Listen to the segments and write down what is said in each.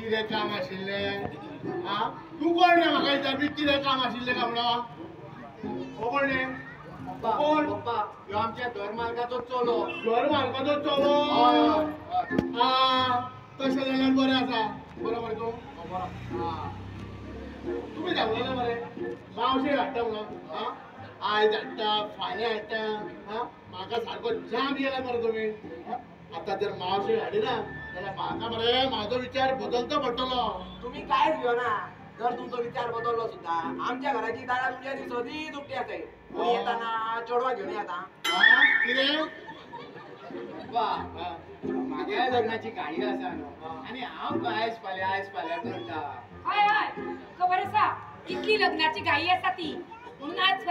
कितें काम आशिल्लें आ तूं कोण रे म्हाका विचारपी कितें काम आशिल्लें काय म्हणून हो कोण रे कोण पप्पा ह्यो आमच्या घर मालकाचो चलो घर मालकाचो चलो आ तशें जाल्यार बरें आसा बरोबर तूं तुमी सांगलेलें मरे मावशे हाडटा म्हणून आ आयज हाडटा फाल्यां हाडटा आ म्हाका सारको जाम येयला मरे तुमी आतां जर मावशे हाडिना जाल्यार म्हाका मरे म्हाजो विचार बदलचो पडटलो तुम्ही कायच घेवना जर तुमचो विचार बदललो सुद्धा आमच्या घराची दारां तुमच्या सदींच उक्ती आसाय येताना चोडवा घेवन येता कितें म्हागे लग्नाची गाडी आसा न्हू आनी हांव आयज फाल्यां करता हय हय खबर आसा कितली लग्नाची घाई आसा ती म्हणून आयज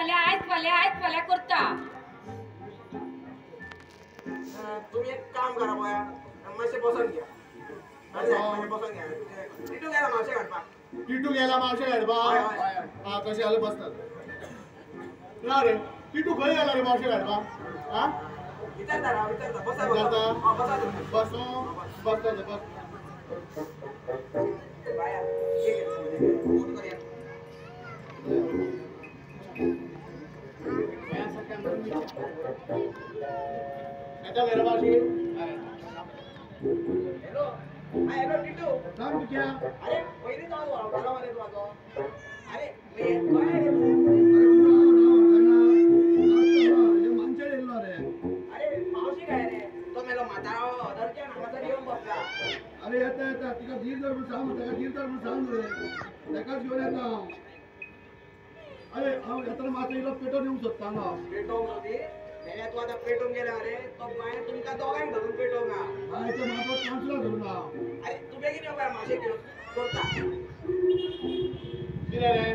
फाल्यां करता तुम्ही एक काम करा पळया मातशें बसून घ्या मातशें बसून घ्या टिटू गेला मावशे हाडपाक टिटू गेला मावशे हाडपाक हा कशें जाल्यार बसतात ना रे टिटू खंय गेला रे मावशे हाडपाक हा विचारता बसा विचारता? बसा तुम्ही बसो बसता बस बाया ठीक आहे फोन करूया येता घरा मावशी हॅलो हॅलो टिटू सांग कित्या अरे पहिले जाऊ घाला मध्ये तू माझो अरे मी काय रे माणसं येयल्लो रे अरे मावशी काय रे तो मेलो म्हातारो अदरच्या नांगाचो येवन बसला अरे येता तिका धीर धर म्हणून सांग ताका धीर धर म्हणून सांग रे ताकाच घेवन येता अरे हांव येताना मातसो इल्लो पेटोवन येवंक सोदता हांगा पेटोवंक होती मेल्या तू आता पेटोवंक गेला रे तो बाय तुमकां दोगांक धरून पेटोवंक हायचो म्हाजो कांसला धरून हांव अरे तू बेगीन येवं मावशे घेवन करता कितें रे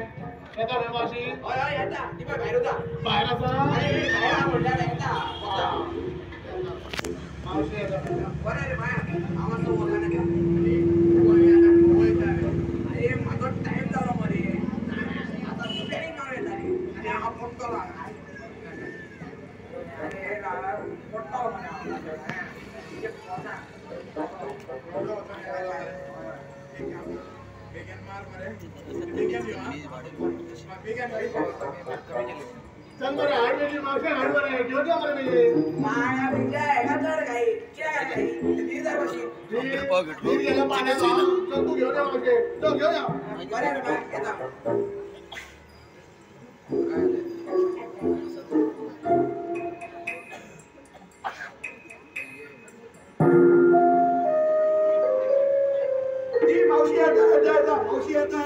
येता रे मावशी हय हय येता ती पळय भायर वता भायर आसा अरे भायर म्हणल्यार येता बसा मावशी येता बरें रे बाय आवाज तो वचना घ्या अरे म्हाजो टायम जालो मरे आता तू बेगीन जावन येता रे आनी हांव पडटलो अरे पडटलो मरे हांव चल मरे हाड बेगी मावशी हाड मरे घेवन या मरे बेगी माया बिंड्या हेका चड घाई कित्याक घाई ती जर कशी धीर गेला पाण्यात चल तू घेवन या मावशी चल घेवन या बरें रे बाय येता मावशी येता मावशी येता